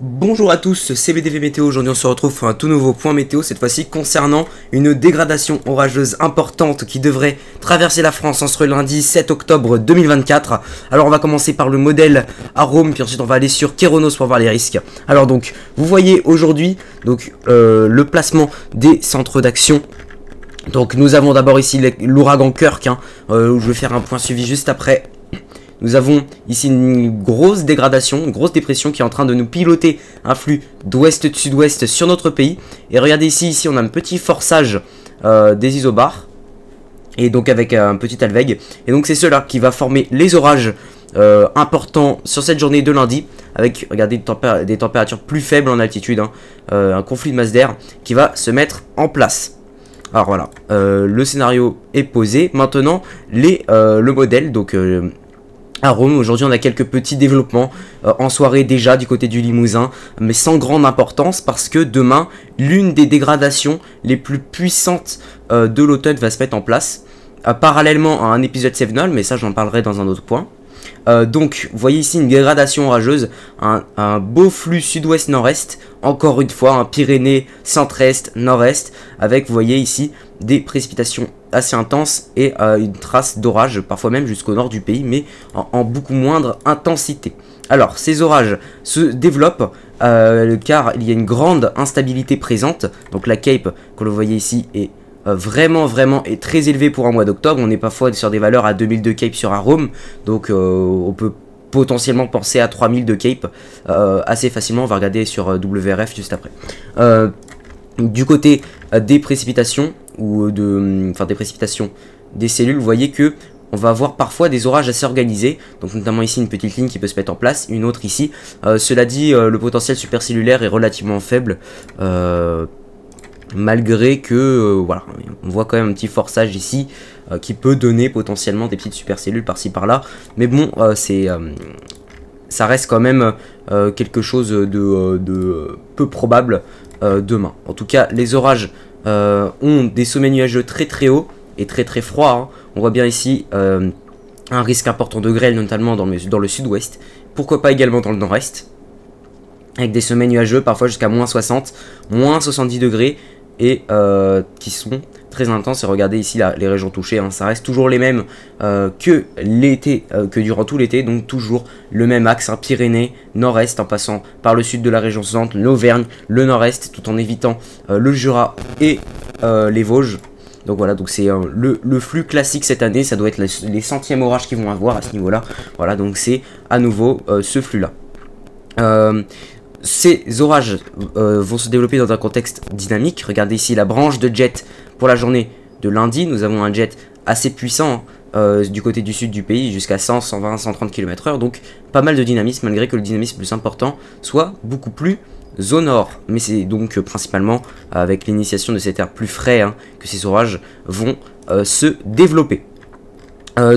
Bonjour à tous, c'est BDV Météo. Aujourd'hui on se retrouve pour un tout nouveau point météo, cette fois-ci concernant une dégradation orageuse importante qui devrait traverser la France entre lundi 7 octobre 2024. Alors on va commencer par le modèle Arome, puis ensuite on va aller sur Kéronos pour voir les risques. Alors donc, vous voyez aujourd'hui le placement des centres d'action. Donc nous avons d'abord ici l'ouragan Kirk, où je vais faire un point suivi juste après. Nous avons ici une grosse dégradation, une grosse dépression qui est en train de nous piloter un flux d'ouest-sud-ouest sur notre pays. Et regardez ici on a un petit forçage des isobars. Et donc avec un petit alvègue. Et donc c'est cela qui va former les orages importants sur cette journée de lundi. Avec, regardez, des températures plus faibles en altitude. Un conflit de masse d'air qui va se mettre en place. Alors voilà, le scénario est posé. Maintenant, le modèle, donc... à Rome, aujourd'hui on a quelques petits développements en soirée déjà du côté du Limousin, mais sans grande importance parce que demain, l'une des dégradations les plus puissantes de l'automne va se mettre en place, parallèlement à un épisode Sevenol, mais ça j'en parlerai dans un autre point. Donc vous voyez ici une dégradation orageuse, un beau flux sud-ouest-nord-est, encore une fois un Pyrénées centre-est, nord-est, avec vous voyez ici des précipitations assez intenses et une trace d'orage, parfois même jusqu'au nord du pays, mais en beaucoup moindre intensité. Alors ces orages se développent car il y a une grande instabilité présente, donc la Cape que vous voyez ici est vraiment est très élevé pour un mois d'octobre. On est parfois sur des valeurs à 2000 de Cape sur Arome, donc on peut potentiellement penser à 3000 de Cape assez facilement. On va regarder sur WRF juste après. Du côté des précipitations des précipitations des cellules, vous voyez que on va avoir parfois des orages assez organisés, donc notamment ici une petite ligne qui peut se mettre en place, une autre ici. Cela dit, le potentiel supercellulaire est relativement faible. Malgré que, voilà, on voit quand même un petit forçage ici qui peut donner potentiellement des petites supercellules par-ci par-là. Mais bon, ça reste quand même quelque chose de peu probable demain. En tout cas, les orages ont des sommets nuageux très hauts et très froids. On voit bien ici un risque important de grêle, notamment dans le sud-ouest. Pourquoi pas également dans le nord-est, avec des sommets nuageux parfois jusqu'à moins 60, moins 70 degrés. Et qui sont très intenses. Et regardez ici les régions touchées, ça reste toujours les mêmes que l'été, que durant tout l'été, donc toujours le même axe, Pyrénées, nord-est, en passant par le sud de la région centre, l'Auvergne, le nord-est, tout en évitant le Jura et les Vosges. Donc voilà, donc c'est le flux classique cette année, ça doit être les centièmes orages qu'ils vont avoir à ce niveau-là. Voilà, donc c'est à nouveau ce flux-là. Ces orages vont se développer dans un contexte dynamique. Regardez ici la branche de jet pour la journée de lundi. Nous avons un jet assez puissant du côté du sud du pays, jusqu'à 100, 120, 130 km/h. Donc pas mal de dynamisme, malgré que le dynamisme le plus important soit beaucoup plus au nord. Mais c'est donc principalement avec l'initiation de cet air plus frais que ces orages vont se développer.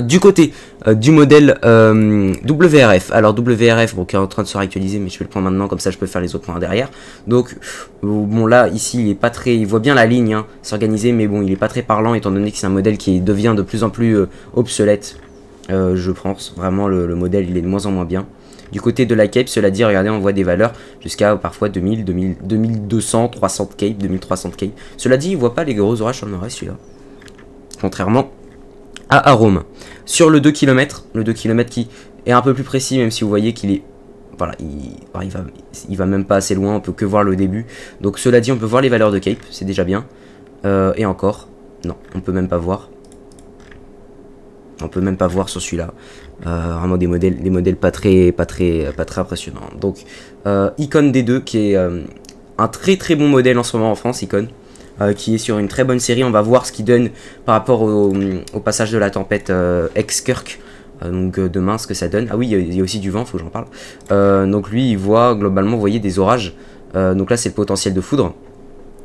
Du côté du modèle WRF, alors WRF qui est en train de se réactualiser, mais je vais le prendre maintenant, comme ça je peux faire les autres points derrière. Donc bon, là ici il est pas très, il voit bien la ligne s'organiser, mais bon, il est pas très parlant étant donné que c'est un modèle qui devient de plus en plus obsolète. Je pense vraiment le modèle il est de moins en moins bien. Du côté de la Cape, cela dit, regardez, on voit des valeurs jusqu'à parfois 2000, 2200, 300 Cape, 2300 Cape. Cela dit, il voit pas les gros orages sur le nord-est celui-là, contrairement à Arome. Sur le 2 km qui est un peu plus précis, même si vous voyez qu'il est, voilà, il va même pas assez loin, on peut que voir le début. Donc cela dit, on peut voir les valeurs de Cape, c'est déjà bien. Et encore, non, on peut même pas voir. On peut même pas voir sur celui-là. Vraiment des modèles pas très impressionnants. Donc Icon D2 qui est un très bon modèle en ce moment en France, Icon. Qui est sur une très bonne série. On va voir ce qu'il donne par rapport au passage de la tempête ex-Kirk. Donc demain, ce que ça donne. Ah oui, il y a aussi du vent, il faut que j'en parle. Donc lui, il voit globalement, vous voyez, des orages. Donc là, c'est le potentiel de foudre.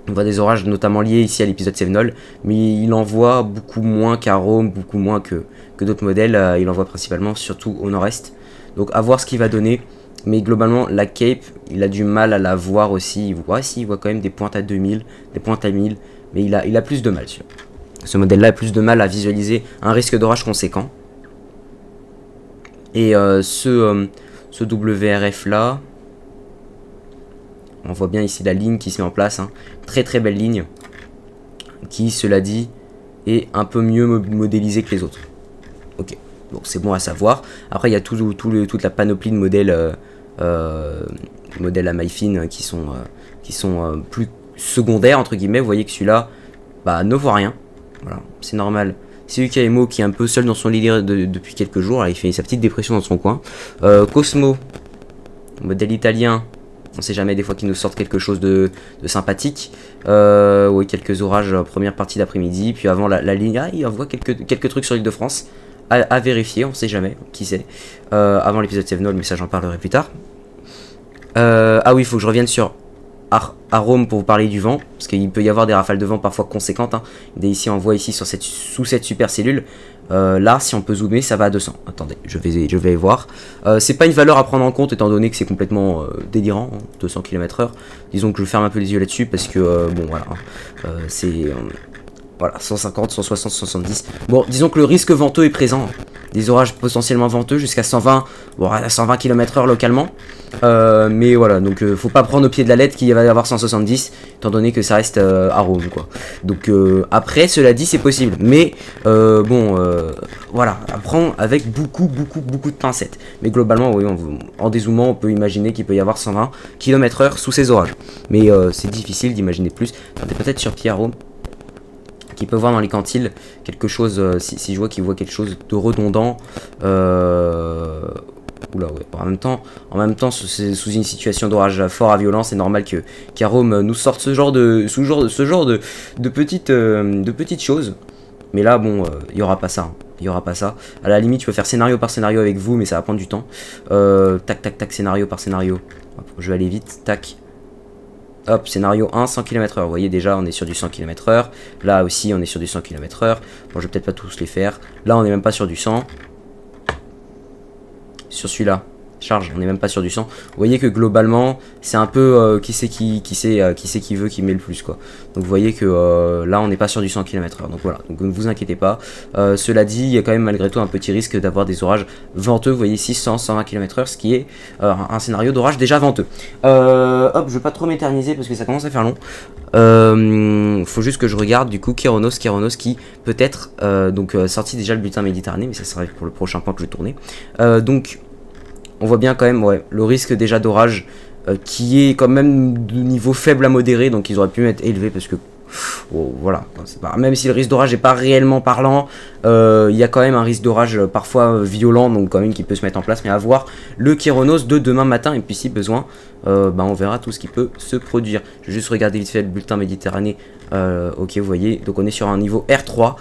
On voit des orages notamment liés ici à l'épisode Sevenol. Mais il en voit beaucoup moins qu'Arome, beaucoup moins que d'autres modèles. Il en voit principalement, surtout au nord-est. Donc à voir ce qu'il va donner. Mais globalement, la Cape, il a du mal à la voir aussi. Il voit quand même des pointes à 2000, des pointes à 1000. Mais il a plus de mal. Ce modèle-là a plus de mal à visualiser un risque d'orage conséquent. Et ce WRF-là, On voit bien ici la ligne qui se met en place, hein. Très très belle ligne, qui, cela dit, est un peu mieux modélisée que les autres. Ok, donc c'est bon à savoir. Après, il y a toute la panoplie de modèles, modèles à maille fine qui sont plus secondaires, entre guillemets. Vous voyez que celui-là bah, ne voit rien. Voilà, c'est normal. C'est UKMO qui est un peu seul dans son lit depuis quelques jours. Là, il fait sa petite dépression dans son coin. Cosmo, modèle italien. On sait jamais des fois qu'ils nous sortent quelque chose de sympathique. Oui, quelques orages première partie d'après-midi. Puis avant la ligne, il envoie quelques trucs sur l'île de France. À vérifier, on sait jamais, qui sait. Avant l'épisode 7 mais ça j'en parlerai plus tard. Ah oui, il faut que je revienne sur Rome pour vous parler du vent, parce qu'il peut y avoir des rafales de vent parfois conséquentes, hein. Ici on voit ici sous cette super cellule. Là, si on peut zoomer, ça va à 200. Attendez, je vais voir. C'est pas une valeur à prendre en compte, étant donné que c'est complètement délirant, hein, 200 km/h. Disons que je ferme un peu les yeux là-dessus, parce que, bon, voilà, c'est... voilà, 150, 160, 170. Bon, disons que le risque venteux est présent. Des orages potentiellement venteux jusqu'à 120, bon, à 120 km/h localement. Mais voilà, donc faut pas prendre au pied de la lettre qu'il va y avoir 170, étant donné que ça reste à Rome, quoi. Donc après, cela dit, c'est possible. Mais bon, voilà, à prendre avec beaucoup de pincettes. Mais globalement, oui, en dézoomant, on peut imaginer qu'il peut y avoir 120 km/h sous ces orages. Mais c'est difficile d'imaginer plus. Attendez, peut-être sur pied à Rome, qui peut voir dans les quantiles quelque chose, si je vois qu'il voit quelque chose de redondant, oula, ouais. En même temps, sous une situation d'orage fort à violent, c'est normal qu'à Rome nous sorte ce genre de petites choses. Mais là, bon, il y aura pas ça, hein. Il y aura pas ça. À la limite, je peux faire scénario par scénario avec vous, mais ça va prendre du temps. Tac, scénario par scénario. Hop, je vais aller vite, tac. Hop, scénario 1, 100 km/h. Vous voyez déjà, on est sur du 100 km/h. Là aussi, on est sur du 100 km/h. Bon, je vais peut-être pas tous les faire. Là, on n'est même pas sur du 100. Sur celui-là, charge, on n'est même pas sur du 100. Vous voyez que globalement, c'est un peu qui c'est qui veut qui met le plus, quoi. Donc vous voyez que là, on n'est pas sur du 100 km/h. Donc voilà, donc ne vous inquiétez pas. Cela dit, il y a quand même malgré tout un petit risque d'avoir des orages venteux. Vous voyez ici 100, 120 km/h, ce qui est un scénario d'orage déjà venteux. Hop, je vais pas trop m'éterniser parce que ça commence à faire long. Faut juste que je regarde du coup Kéronos qui peut-être donc sorti déjà le bulletin Méditerranée, mais ça sera pour le prochain point que je vais tourner. Donc on voit bien quand même, ouais, le risque déjà d'orage qui est quand même de niveau faible à modéré, donc ils auraient pu être élevés parce que voilà, même si le risque d'orage n'est pas réellement parlant, il y a quand même un risque d'orage parfois violent, donc quand même qui peut se mettre en place, mais à voir le Kéronos de demain matin, et puis si besoin, on verra tout ce qui peut se produire. Je vais juste regarder vite fait le bulletin Méditerranée. Ok, vous voyez, donc on est sur un niveau R3,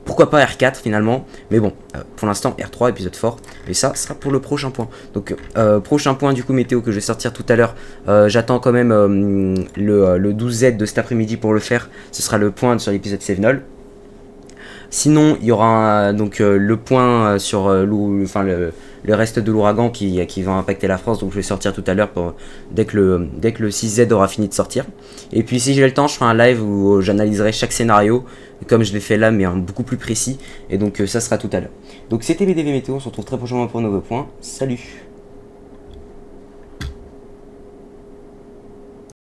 pourquoi pas R4 finalement, mais bon, pour l'instant R3, épisode fort, et ça sera pour le prochain point. Donc prochain point du coup météo que je vais sortir tout à l'heure, j'attends quand même le 12Z de cet après-midi pour le faire, ce sera le point sur l'épisode 7. Sinon, il y aura donc le point sur le reste de l'ouragan qui va impacter la France. Donc je vais sortir tout à l'heure dès que le 6Z aura fini de sortir. Et puis si j'ai le temps, je ferai un live où j'analyserai chaque scénario comme je l'ai fait là, mais beaucoup plus précis. Et donc ça sera tout à l'heure. Donc c'était BDV Météo, on se retrouve très prochainement pour un nouveau point. Salut!